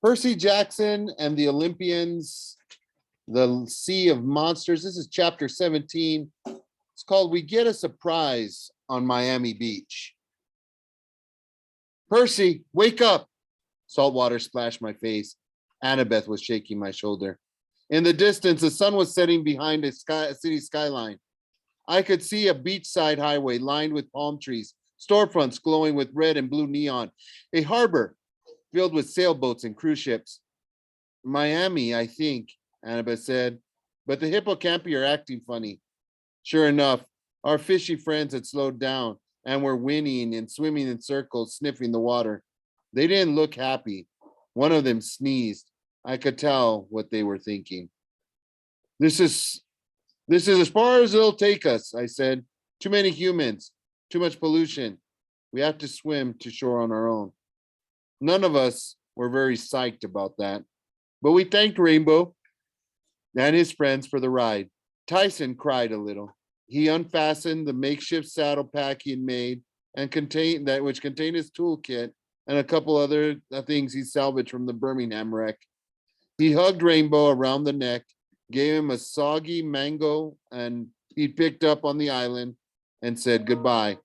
Percy Jackson and the Olympians, the Sea of Monsters. This is chapter 17. It's called We Get a Surprise on Miami Beach. Percy, wake up. Salt water splashed my face. Annabeth was shaking my shoulder. In the distance, the sun was setting behind a city skyline. I could see a beachside highway lined with palm trees, storefronts glowing with red and blue neon, a harbor filled with sailboats and cruise ships. Miami, I think, Annabeth said, but the hippocampi are acting funny. Sure enough, our fishy friends had slowed down and were whinnying and swimming in circles, sniffing the water. They didn't look happy. One of them sneezed. I could tell what they were thinking. This is as far as it'll take us, I said. Too many humans, too much pollution. We have to swim to shore on our own. None of us were very psyched about that, but we thanked Rainbow and his friends for the ride. Tyson cried a little. He unfastened the makeshift saddle pack he had made and which contained his toolkit and a couple other things he salvaged from the Birmingham wreck. He hugged Rainbow around the neck, gave him a soggy mango and he'd picked up on the island, and said goodbye.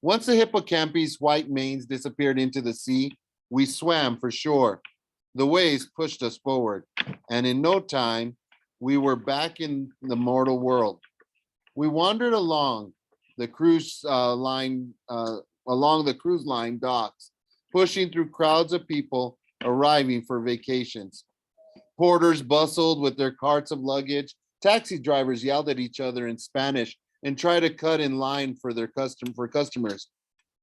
Once the hippocampus' white manes disappeared into the sea, we swam for shore. The waves pushed us forward, and in no time, we were back in the mortal world. We wandered along the cruise line docks, pushing through crowds of people arriving for vacations. Porters bustled with their carts of luggage. Taxi drivers yelled at each other in Spanish and tried to cut in line for customers.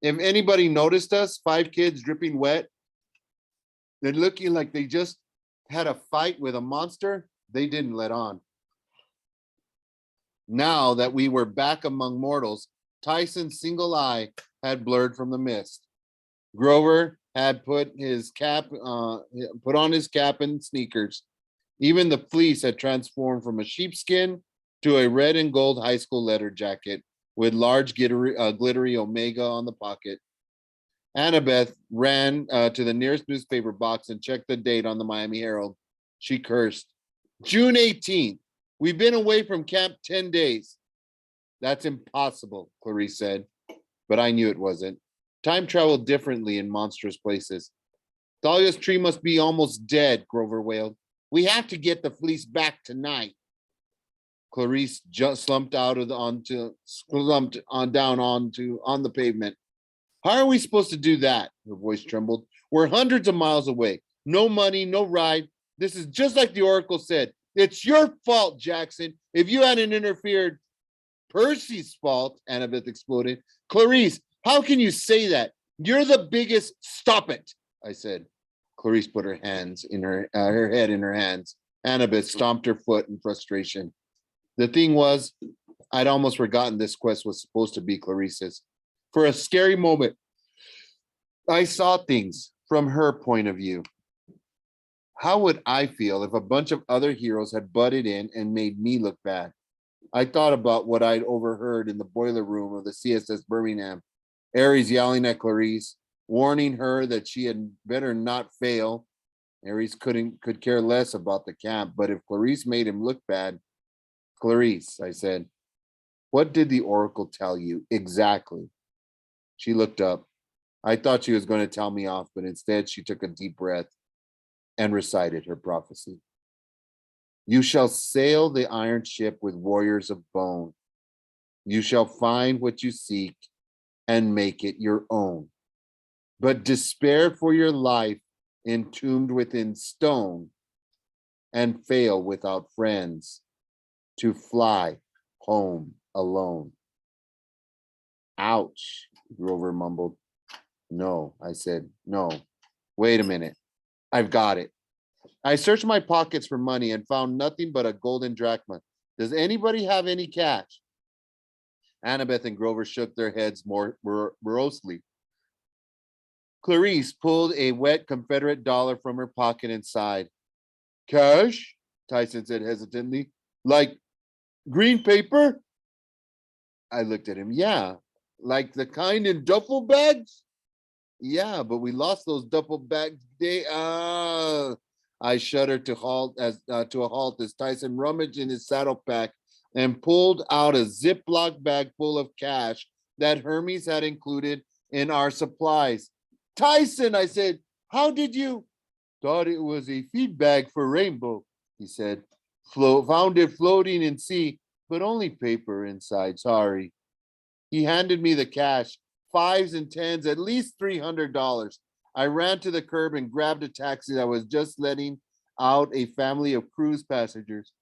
If anybody noticed us, 5 kids dripping wet, they're looking like they just had a fight with a monster, they didn't let on. Now that we were back among mortals, Tyson's single eye had blurred from the mist. Grover had put on his cap and sneakers. Even the fleece had transformed from a sheepskin to a red and gold high school letter jacket with large glittery Omega on the pocket. Annabeth ran to the nearest newspaper box and checked the date on the Miami Herald. She cursed. June 18th. We've been away from camp 10 days. That's impossible, Clarice said, but I knew it wasn't. Time traveled differently in monstrous places. Dahlia's tree must be almost dead, Grover wailed. We have to get the fleece back tonight. Clarice just slumped on the pavement. How are we supposed to do that? Her voice trembled. We're hundreds of miles away. No money, no ride. This is just like the Oracle said. It's your fault, Jackson. If you hadn't interfered, Percy's fault, Annabeth exploded. Clarice, how can you say that? You're the biggest. Stop it, I said. Clarice put her head in her hands. Annabeth stomped her foot in frustration. The thing was, I'd almost forgotten this quest was supposed to be Clarice's. For a scary moment, I saw things from her point of view. How would I feel if a bunch of other heroes had butted in and made me look bad? I thought about what I'd overheard in the boiler room of the CSS Birmingham. Ares yelling at Clarice, warning her that she had better not fail. Ares could care less about the camp, but if Clarice made him look bad, Clarice, I said, what did the Oracle tell you exactly? She looked up. I thought she was going to tell me off, but instead she took a deep breath and recited her prophecy. You shall sail the iron ship with warriors of bone. You shall find what you seek and make it your own. But despair for your life entombed within stone and fail without friends to fly home alone. Ouch, Grover mumbled. No, I said, no. Wait a minute. I've got it. I searched my pockets for money and found nothing but a golden drachma. Does anybody have any cash? Annabeth and Grover shook their heads more morosely. Clarice pulled a wet Confederate dollar from her pocket and sighed. Cash? Tyson said hesitantly. Like green paper? I looked at him. Yeah, like the kind in duffel bags? Yeah, but we lost those duffel bags. I shuddered to a halt as Tyson rummaged in his saddle pack and pulled out a Ziploc bag full of cash that Hermes had included in our supplies. Tyson, I said, how did you? Thought it was a feed bag for Rainbow, he said. Found it floating in sea, but only paper inside. Sorry. He handed me the cash, fives and tens, at least $300. I ran to the curb and grabbed a taxi that was just letting out a family of cruise passengers.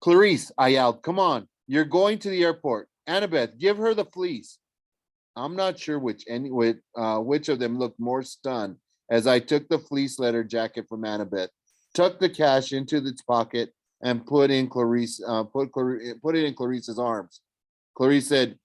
Clarice, I yelled, come on, you're going to the airport. Annabeth, give her the fleece. I'm not sure which of them looked more stunned as I took the fleece leather jacket from Annabeth, tucked the cash into its pocket, and put it in Clarice's arms. Clarice said,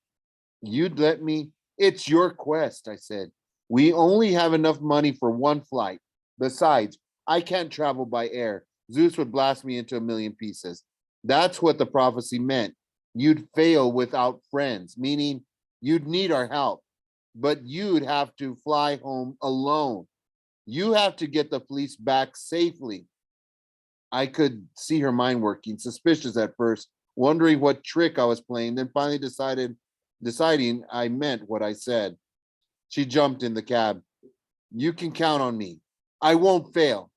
you'd let me? It's your quest, I said. We only have enough money for one flight. Besides, I can't travel by air. Zeus would blast me into a million pieces. That's what the prophecy meant. You'd fail without friends, meaning you'd need our help, but you'd have to fly home alone. You have to get the fleece back safely. I could see her mind working, suspicious at first, wondering what trick I was playing, then finally deciding I meant what I said. She jumped in the cab. You can count on me. I won't fail.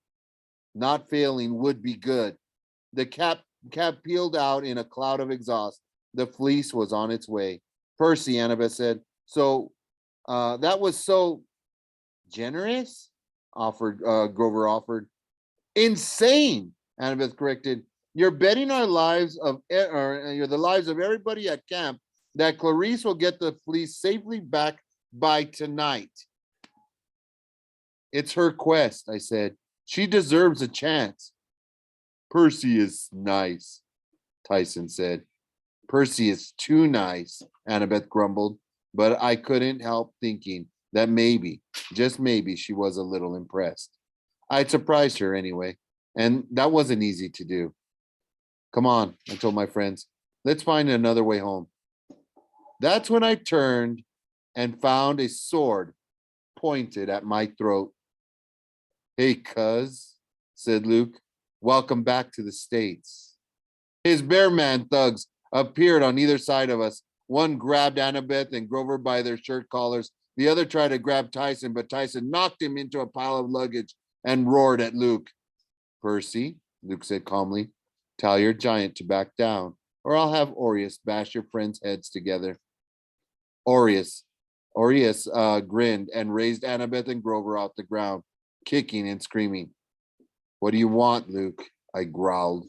Not failing would be good. The cab peeled out in a cloud of exhaust. The fleece was on its way. Percy, Annabeth said. So that was so generous, Grover offered. Insane, Annabeth corrected. You're betting our lives you're the lives of everybody at camp that Clarice will get the fleece safely back by tonight. It's her quest, I said. She deserves a chance. Percy is nice, Tyson said. Percy is too nice, Annabeth grumbled, but I couldn't help thinking that maybe, just maybe, she was a little impressed. I'd surprised her anyway, and that wasn't easy to do. Come on, I told my friends. Let's find another way home. That's when I turned and found a sword pointed at my throat. Hey, cuz, said Luke. Welcome back to the States. His bear man thugs appeared on either side of us. One grabbed Annabeth and Grover by their shirt collars. The other tried to grab Tyson, but Tyson knocked him into a pile of luggage and roared at Luke. Percy, Luke said calmly, tell your giant to back down, or I'll have Aureus bash your friends' heads together. Aureus grinned and raised Annabeth and Grover off the ground, kicking and screaming. What do you want, Luke? I growled.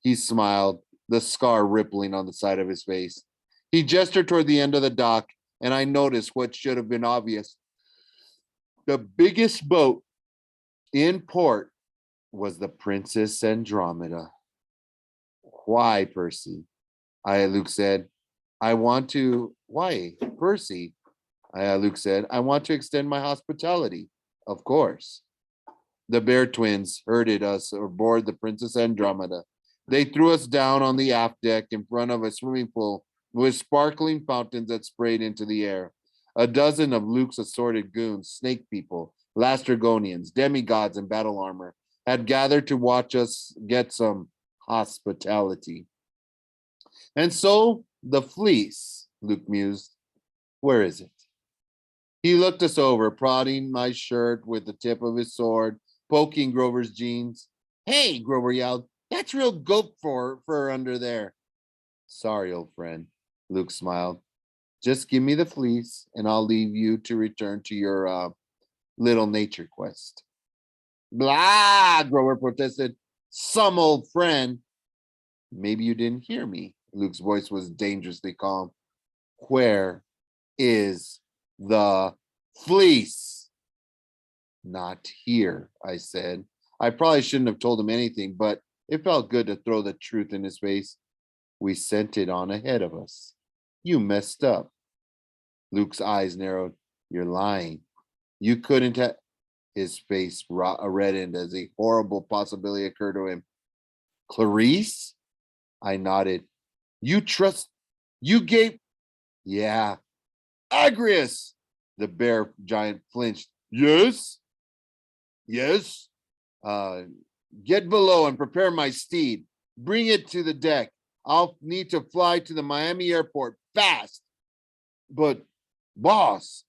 He smiled, the scar rippling on the side of his face. He gestured toward the end of the dock, and I noticed what should have been obvious. The biggest boat in port was the Princess Andromeda. Why, Percy? Luke said. Why, Percy? Luke said, I want to extend my hospitality. Of course. The Bear Twins herded us aboard the Princess Andromeda. They threw us down on the aft deck in front of a swimming pool with sparkling fountains that sprayed into the air. A dozen of Luke's assorted goons, snake people, Lastrygonians, demigods in battle armor, had gathered to watch us get some hospitality. And so the fleece, Luke mused. Where is it? He looked us over, prodding my shirt with the tip of his sword, poking Grover's jeans. Hey, Grover yelled, that's real goat fur under there. Sorry, old friend, Luke smiled. Just give me the fleece and I'll leave you to return to your little nature quest. Blah, Grover protested. Some old friend. Maybe you didn't hear me. Luke's voice was dangerously calm. Where is the fleece? Not here, I said. I probably shouldn't have told him anything, but it felt good to throw the truth in his face. We sent it on ahead of us. You messed up. Luke's eyes narrowed. You're lying. You couldn't have. His face reddened as a horrible possibility occurred to him. Clarice? I nodded. You gave. Yeah. Agrius! The bear giant flinched. Yes? Yes? Uh, get below and prepare my steed. Bring it to the deck. I'll need to fly to the Miami airport fast. But, boss,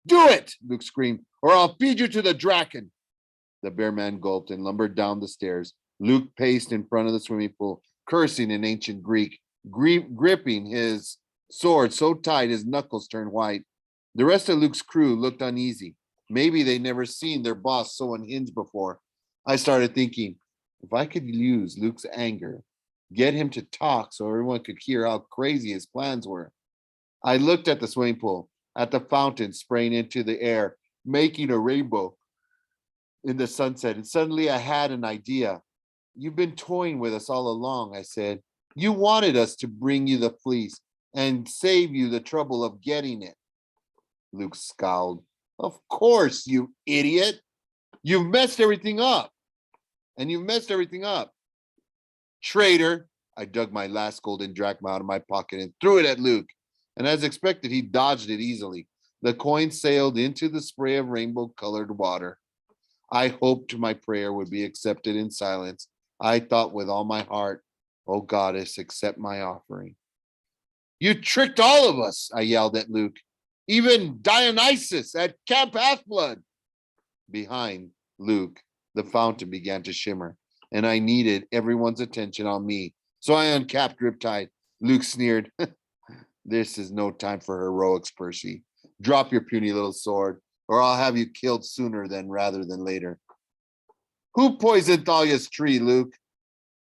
do it, Luke screamed, or I'll feed you to the Draken. The bear man gulped and lumbered down the stairs. Luke paced in front of the swimming pool, cursing in ancient Greek, gripping his sword so tight his knuckles turned white. The rest of Luke's crew looked uneasy. Maybe they'd never seen their boss so unhinged before. I started thinking, if I could use Luke's anger, get him to talk so everyone could hear how crazy his plans were. I looked at the swimming pool, at the fountain spraying into the air, making a rainbow in the sunset, and suddenly I had an idea. You've been toying with us all along, I said. You wanted us to bring you the fleece and save you the trouble of getting it. Luke scowled. Of course, you idiot. You've messed everything up. And you've messed everything up. Traitor. I dug my last golden drachma out of my pocket and threw it at Luke. And as expected, he dodged it easily. The coin sailed into the spray of rainbow-colored water. I hoped my prayer would be accepted in silence. I thought with all my heart, oh goddess, accept my offering. You tricked all of us, I yelled at Luke. Even Dionysus at Camp Half-Blood. Behind Luke, the fountain began to shimmer, and I needed everyone's attention on me. So I uncapped Riptide. Luke sneered. This is no time for heroics, Percy. Drop your puny little sword, or I'll have you killed sooner rather than later. Who poisoned Thalia's tree, Luke?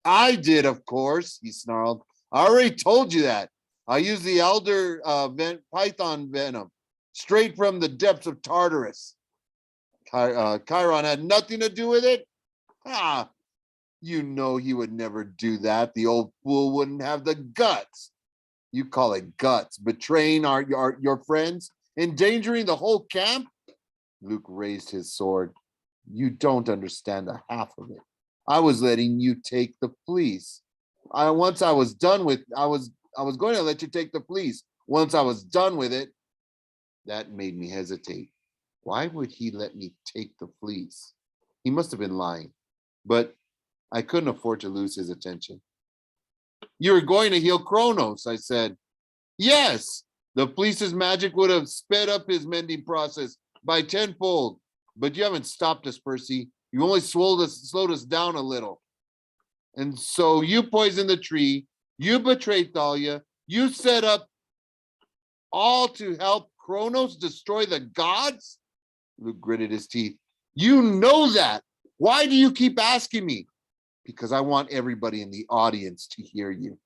I did, of course, he snarled. I already told you that. I used the elder python venom, straight from the depths of Tartarus. Chiron had nothing to do with it? Ah, you know he would never do that. The old fool wouldn't have the guts. You call it guts, betraying your friends, endangering the whole camp? Luke raised his sword. You don't understand the half of it. I was letting you take the fleece. Once I was done with, I was going to let you take the fleece. Once I was done with it, that made me hesitate. Why would he let me take the fleece? He must have been lying, but I couldn't afford to lose his attention. You were going to heal Kronos, I said. Yes, the fleece's magic would have sped up his mending process by tenfold, but you haven't stopped us, Percy. You only slowed us down a little. And so you poisoned the tree, you betrayed Thalia, you set up all to help Kronos destroy the gods? Luke gritted his teeth. You know that. Why do you keep asking me? Because I want everybody in the audience to hear you.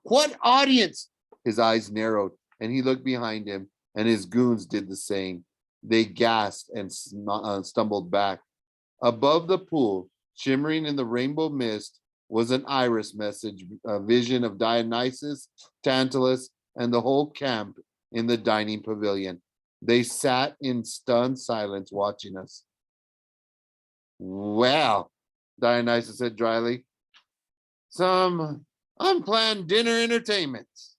What audience? His eyes narrowed, and he looked behind him, and his goons did the same. They gasped and stumbled back. Above the pool, shimmering in the rainbow mist, was an iris message, a vision of Dionysus, Tantalus, and the whole camp in the dining pavilion. They sat in stunned silence watching us. Well, Dionysus said dryly, some unplanned dinner entertainments.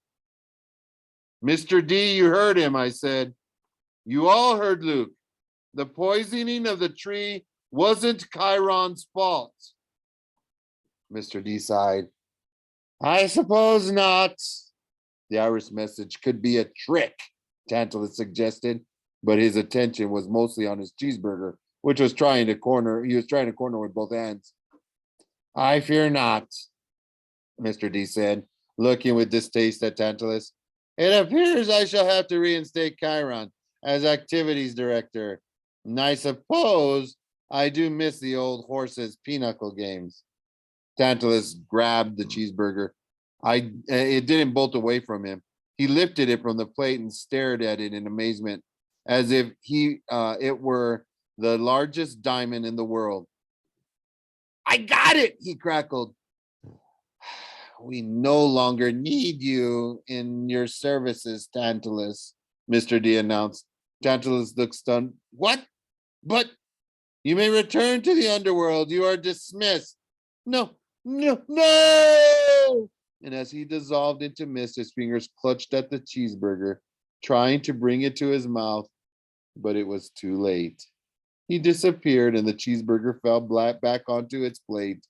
Mr. D, you heard him, I said. You all heard Luke. The poisoning of the tree wasn't Chiron's fault. Mr. D sighed. I suppose not. The iris message could be a trick, Tantalus suggested, but his attention was mostly on his cheeseburger, which he was trying to corner with both hands. I fear not, Mr. D said, looking with distaste at Tantalus. It appears I shall have to reinstate Chiron as activities director, and I suppose I do miss the old horse's pinochle games. Tantalus grabbed the cheeseburger. It didn't bolt away from him. He lifted it from the plate and stared at it in amazement, as if it were the largest diamond in the world. I got it, he crackled. We no longer need you in your services, Tantalus, Mr. D announced. Tantalus looked stunned. What? But you may return to the underworld. You are dismissed. No. And as he dissolved into mist, his fingers clutched at the cheeseburger, trying to bring it to his mouth. but it was too late. He disappeared, and the cheeseburger fell back onto its plate,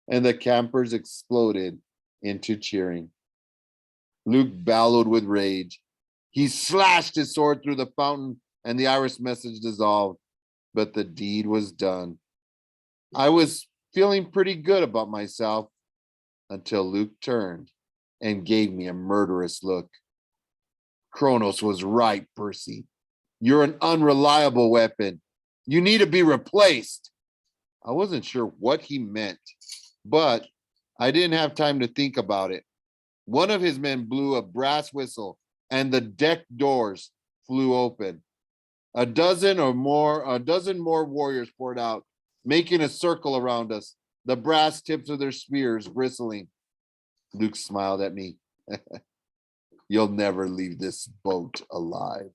and the campers exploded into cheering. Luke bellowed with rage. He slashed his sword through the fountain, and the Irish message dissolved, but the deed was done. I was feeling pretty good about myself until Luke turned and gave me a murderous look. Kronos was right, Percy. You're an unreliable weapon. You need to be replaced. I wasn't sure what he meant, but I didn't have time to think about it. One of his men blew a brass whistle, and the deck doors flew open. A dozen more warriors poured out, making a circle around us, the brass tips of their spears bristling. Luke smiled at me. You'll never leave this boat alive.